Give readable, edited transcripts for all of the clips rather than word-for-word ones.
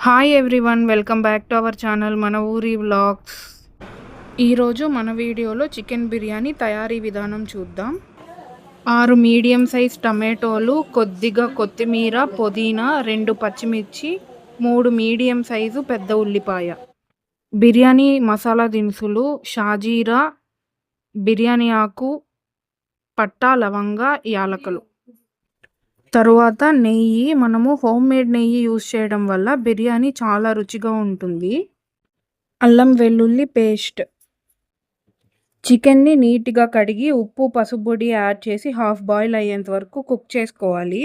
Hi everyone, welcome back to our channel మన ఊరి vlogs. ఈరోజు మన వీడియోలో చికెన్ బిర్యానీ తయారీ విధానం చూద్దాం. 6 మీడియం సైజ్ టమాటోలు, కొద్దిగా కొత్తిమీర, పుదీనా, 2 పచ్చిమిర్చి, 3 మీడియం సైజు పెద్ద ఉల్లిపాయ. బిర్యానీ మసాలా దినుసులు షాజీరా, బిర్యానీ ఆకు, పట్టా, లవంగ, యాలకులు. తరువాత నెయ్యి. మనము హోమ్ మేడ్ నెయ్యి యూజ్ చేయడం వల్ల బిర్యానీ చాలా రుచిగా ఉంటుంది. అల్లం వెల్లుల్లి పేస్ట్. చికెన్ని నీట్గా కడిగి ఉప్పు, పసుపు పొడి యాడ్ చేసి హాఫ్ బాయిల్ అయ్యేంత వరకు కుక్ చేసుకోవాలి.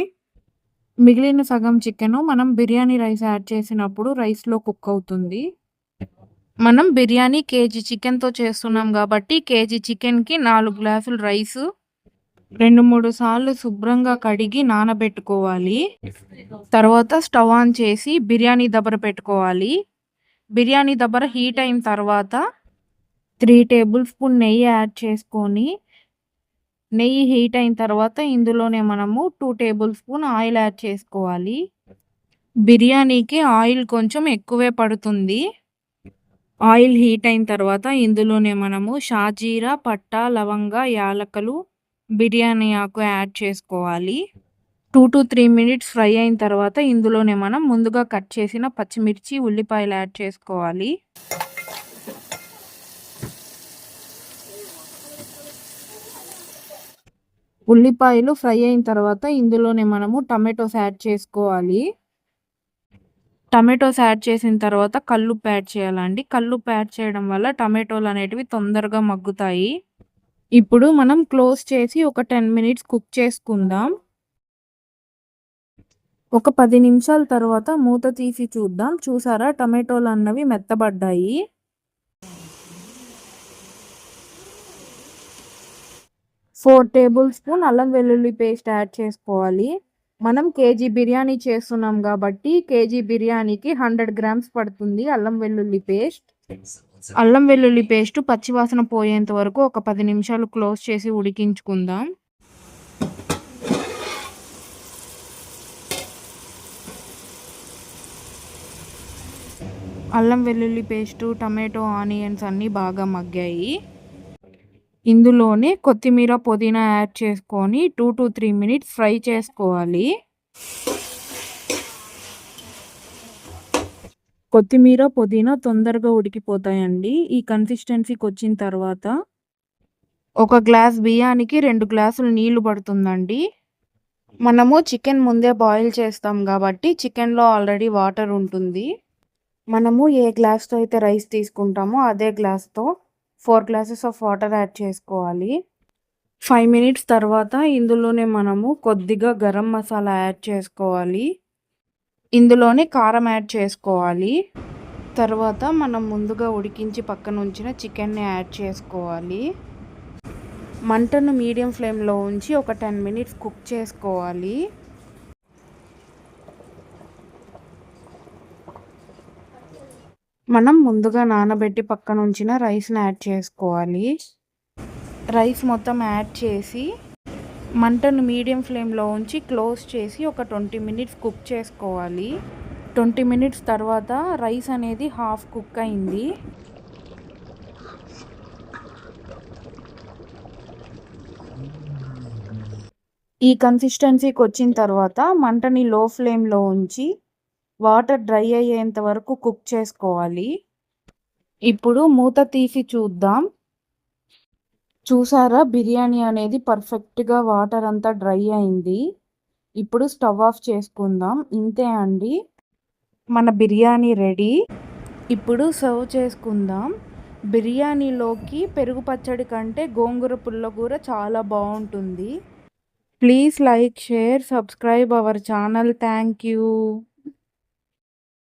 మిగిలిన సగం చికెన్ మనం బిర్యానీ రైస్ యాడ్ చేసినప్పుడు రైస్లో కుక్ అవుతుంది. మనం బిర్యానీ కేజీ చికెన్తో చేస్తున్నాం కాబట్టి కేజీ చికెన్కి 4 గ్లాసులు రైసు 2-3 సార్లు శుభ్రంగా కడిగి నానబెట్టుకోవాలి. తర్వాత స్టవ్ ఆన్ చేసి బిర్యానీ దబర పెట్టుకోవాలి. బిర్యానీ దబర హీట్ అయిన తర్వాత 3 టేబుల్ స్పూన్ నెయ్యి యాడ్ చేసుకొని, నెయ్యి హీట్ అయిన తర్వాత ఇందులోనే మనము 2 టేబుల్ స్పూన్ ఆయిల్ యాడ్ చేసుకోవాలి. బిర్యానీకి ఆయిల్ కొంచెం ఎక్కువే పడుతుంది. ఆయిల్ హీట్ అయిన తర్వాత ఇందులోనే మనము షాజీరా, పట్టా, లవంగ, యాలకులు, బిర్యానీ ఆకు యాడ్ చేసుకోవాలి. 2 to 3 మినిట్స్ ఫ్రై అయిన తర్వాత ఇందులోనే మనం ముందుగా కట్ చేసిన పచ్చిమిర్చి, ఉల్లిపాయలు యాడ్ చేసుకోవాలి. ఉల్లిపాయలు ఫ్రై అయిన తర్వాత ఇందులోనే మనము టమాటోస్ యాడ్ చేసుకోవాలి. టమాటోస్ యాడ్ చేసిన తర్వాత కల్లుప్పు యాడ్ చేయాలండి. కల్లుప్పు యాడ్ చేయడం వల్ల టమాటోలు అనేటివి తొందరగా మగ్గుతాయి. ఇప్పుడు మనం క్లోజ్ చేసి ఒక 10 మినిట్స్ కుక్ చేసుకుందాం. ఒక 10 నిమిషాల తర్వాత మూత తీసి చూద్దాం. చూసారా, టమాటోలు అన్నవి మెత్తబడ్డాయి. ఫోర్ టేబుల్ స్పూన్ అల్లం వెల్లుల్లి పేస్ట్ యాడ్ చేసుకోవాలి. మనం కేజీ బిర్యానీ చేస్తున్నాం కాబట్టి కేజీ బిర్యానీకి 100 గ్రామ్స్ పడుతుంది అల్లం వెల్లుల్లి పేస్ట్. అల్లం వెల్లుల్లి పేస్ట్ పచ్చివాసన పోయేంత వరకు ఒక 10 నిమిషాలు క్లోజ్ చేసి ఉడికించుకుందాం. అల్లం వెల్లుల్లి పేస్టు, టమాటో, ఆనియన్స్ అన్నీ బాగా మగ్గాయి. ఇందులోనే కొత్తిమీర, పుదీనా యాడ్ చేసుకొని 2 to 3 మినిట్స్ ఫ్రై చేసుకోవాలి. కొత్తిమీర, పుదీనా తొందరగా ఉడికిపోతాయండి. ఈ కన్సిస్టెన్సీకి వచ్చిన తర్వాత ఒక గ్లాస్ బియ్యానికి 2 గ్లాసులు నీళ్లు పడుతుందండి. మనము చికెన్ ముందే బాయిల్ చేస్తాం కాబట్టి చికెన్లో ఆల్రెడీ వాటర్ ఉంటుంది. మనము ఏ గ్లాస్తో అయితే రైస్ తీసుకుంటామో అదే గ్లాస్తో 4 గ్లాసెస్ ఆఫ్ వాటర్ యాడ్ చేసుకోవాలి. 5 మినిట్స్ తర్వాత ఇందులోనే మనము కొద్దిగా గరం మసాలా యాడ్ చేసుకోవాలి. ఇందులోనే కారం యాడ్ చేసుకోవాలి. తర్వాత మనం ముందుగా ఉడికించి పక్కన ఉంచిన చికెన్ని యాడ్ చేసుకోవాలి. మంటను మీడియం ఫ్లేమ్లో ఉంచి ఒక 10 మినిట్స్ కుక్ చేసుకోవాలి. మనం ముందుగా నానబెట్టి పక్కన ఉంచిన రైస్ని యాడ్ చేసుకోవాలి. రైస్ మొత్తం యాడ్ చేసి మంటను మీడియం ఫ్లేమ్లో ఉంచి క్లోజ్ చేసి ఒక 20 మినిట్స్ కుక్ చేసుకోవాలి. 20 మినిట్స్ తర్వాత రైస్ అనేది హాఫ్ కుక్ అయింది. ఈ కన్సిస్టెన్సీకి వచ్చిన తర్వాత మంటని లో ఫ్లేమ్లో ఉంచి వాటర్ డ్రై అయ్యేంత వరకు కుక్ చేసుకోవాలి. ఇప్పుడు మూత తీసి చూద్దాం. చూసారా, బిర్యానీ అనేది పర్ఫెక్ట్గా వాటర్ అంతా డ్రై అయింది. ఇప్పుడు స్టవ్ ఆఫ్ చేసుకుందాం. ఇంతే అండి, మన బిర్యానీ రెడీ. ఇప్పుడు సర్వ్ చేసుకుందాం. బిర్యానీలోకి పెరుగు పచ్చడి కంటే గోంగూర పుల్లగూర చాలా బాగుంటుంది. Please like, share, subscribe our channel. Thank you.